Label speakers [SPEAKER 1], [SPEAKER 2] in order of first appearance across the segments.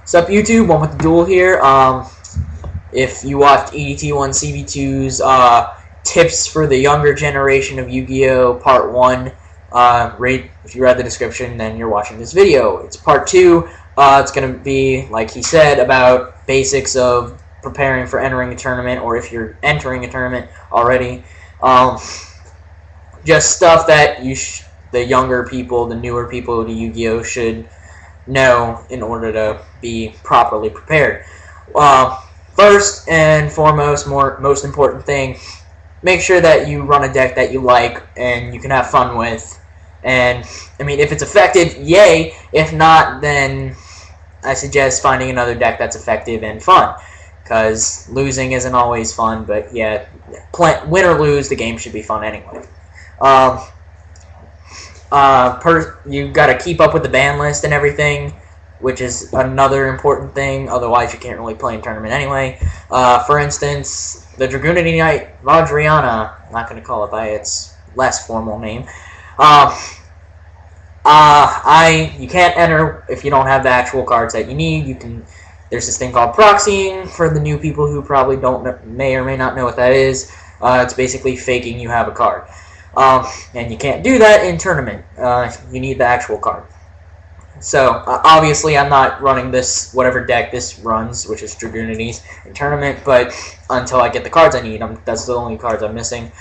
[SPEAKER 1] Sup YouTube, one with the duel here. If you watched pt2 CV2's tips for the younger generation of Yu-Gi-Oh! Part 1, if you read the description, then you're watching this video. It's Part 2. It's going to be, like he said, about basics of preparing for entering a tournament, or if you're entering a tournament already. Just stuff that the younger people, the newer people to Yu-Gi-Oh! Should know in order to be properly prepared. First and foremost, most important thing, make sure that you run a deck that you like and you can have fun with. And I mean, if it's effective, yay. If not, then I suggest finding another deck that's effective and fun, because losing isn't always fun. But yeah, win or lose, the game should be fun anyway. You got to keep up with the ban list and everything, which is another important thing. Otherwise, you can't really play in tournament anyway. For instance, the Dragoonity Knight Vajrayana, I'm not going to call it by its less formal name. You can't enter if you don't have the actual cards that you need. There's this thing called proxying for the new people who probably may or may not know what that is. It's basically faking you have a card. And you can't do that in tournament. You need the actual card. So, obviously, I'm not running this, whatever deck this runs, which is Dragoonities, in tournament, but until I get the cards I need, that's the only cards I'm missing.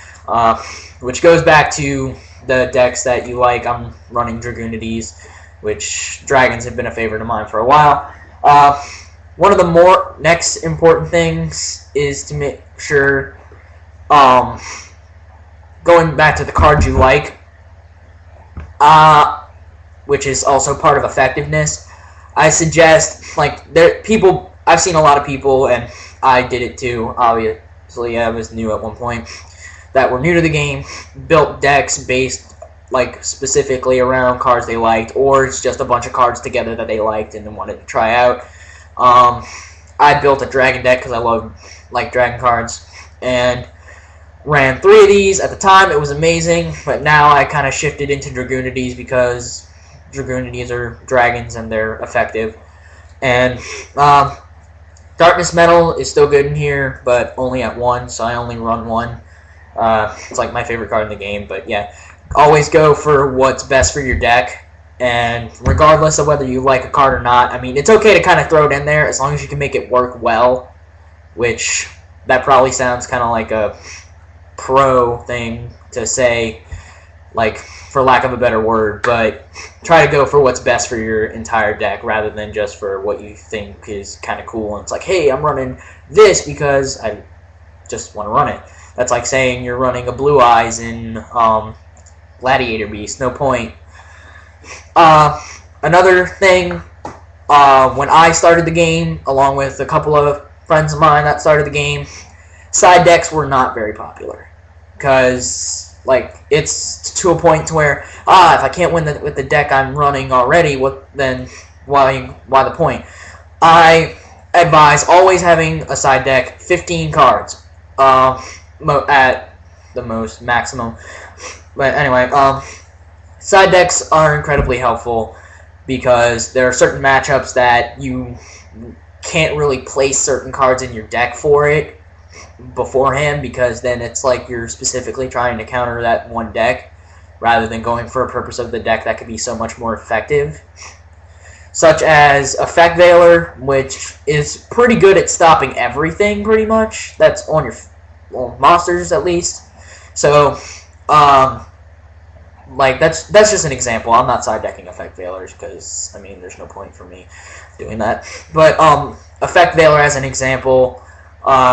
[SPEAKER 1] Which goes back to the decks that you like. I'm running Dragoonities, which dragons have been a favorite of mine for a while. One of the next important things is to make sure, going back to the cards you like, which is also part of effectiveness, I suggest, I've seen a lot of people, and I did it too, obviously I was new at one point, that were new to the game, built decks based, specifically around cards they liked, or it's just a bunch of cards together that they liked and then wanted to try out. I built a dragon deck because I like dragon cards, and ran 3 of these. At the time, it was amazing, but now I kind of shifted into Dragoonities because Dragoonities are dragons and they're effective. And Darkness Metal is still good in here, but only at 1, so I only run 1. It's like my favorite card in the game, but yeah. Always go for what's best for your deck, and regardless of whether you like a card or not, I mean, it's okay to kind of throw it in there as long as you can make it work well, which that probably sounds kind of like a pro thing to say, for lack of a better word, but try to go for what's best for your entire deck rather than just for what you think is kind of cool. And it's like, hey, I'm running this because I just want to run it. That's like saying you're running a Blue Eyes in Gladiator Beast. No point. Another thing, when I started the game, along with a couple of friends of mine that started the game, side decks were not very popular. Because, it's to a point to where, if I can't win with the deck I'm running already, then why the point? I advise always having a side deck, 15 cards, at the most, maximum. But anyway, side decks are incredibly helpful because there are certain matchups that you can't really place certain cards in your deck for it beforehand, because then it's like you're specifically trying to counter that one deck rather than going for a purpose of the deck that could be so much more effective, such as Effect Veiler, which is pretty good at stopping everything pretty much that's on your monsters, at least. So that's just an example. I'm not side decking Effect Veilers because, I mean, there's no point for me doing that. But Effect Veiler as an example,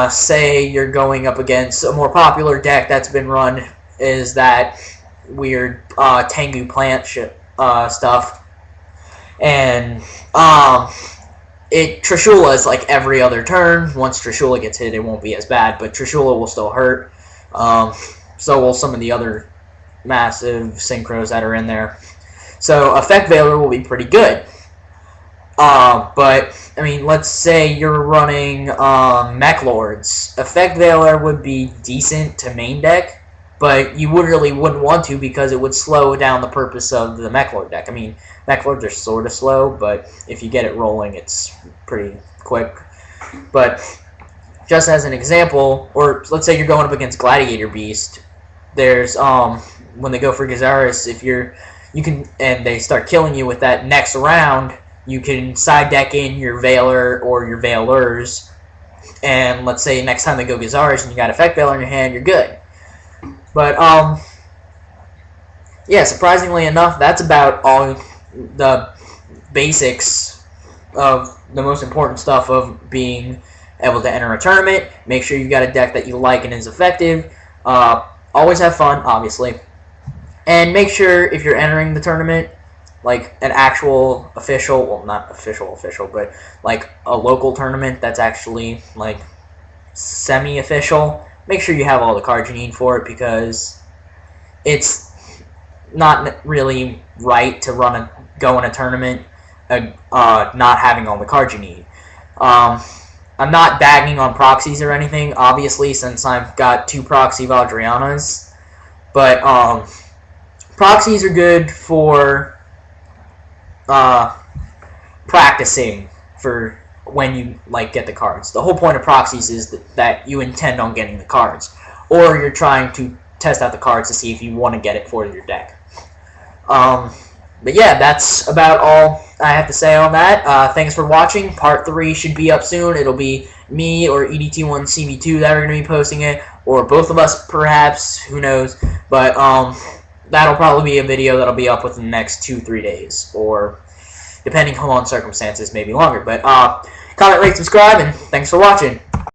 [SPEAKER 1] say you're going up against a more popular deck that's been run, is that weird Tengu plant stuff. And Trishula is like every other turn. Once Trishula gets hit, it won't be as bad, but Trishula will still hurt. So will some of the other massive synchros that are in there. So Effect Veiler will be pretty good. But, I mean, let's say you're running Mech Lords. Effect Veiler would be decent to main deck, but you really wouldn't want to because it would slow down the purpose of the mech lord deck. I mean, mech lords are sort of slow, but if you get it rolling, it's pretty quick. But just as an example, or let's say you're going up against Gladiator Beast, there's when they go for Gazaris, if you can and they start killing you with that next round, you can side deck in your Veiler or your Veilers, and let's say next time they go Gazaris and you got Effect Veiler in your hand, you're good. But yeah, surprisingly enough, that's about all the basics of the most important stuff of being able to enter a tournament. Make sure you've got a deck that you like and is effective. Always have fun, obviously. And make sure if you're entering the tournament, like an actual official, well, not official, but like a local tournament that's actually like semi-official, make sure you have all the cards you need for it, because it's not really right to go in a tournament not having all the cards you need. I'm not bagging on proxies or anything, obviously, since I've got 2 proxy Valdrianas, but proxies are good for practicing for when you get the cards. The whole point of proxies is that you intend on getting the cards, or you're trying to test out the cards to see if you want to get it for your deck. But yeah, that's about all I have to say on that. Thanks for watching. Part 3 should be up soon. It'll be me or EDT1CV2 that are going to be posting it, or both of us perhaps, who knows. But that'll probably be a video that'll be up within the next 2-3 days, or depending on circumstances, maybe longer. But comment, rate, subscribe, and thanks for watching.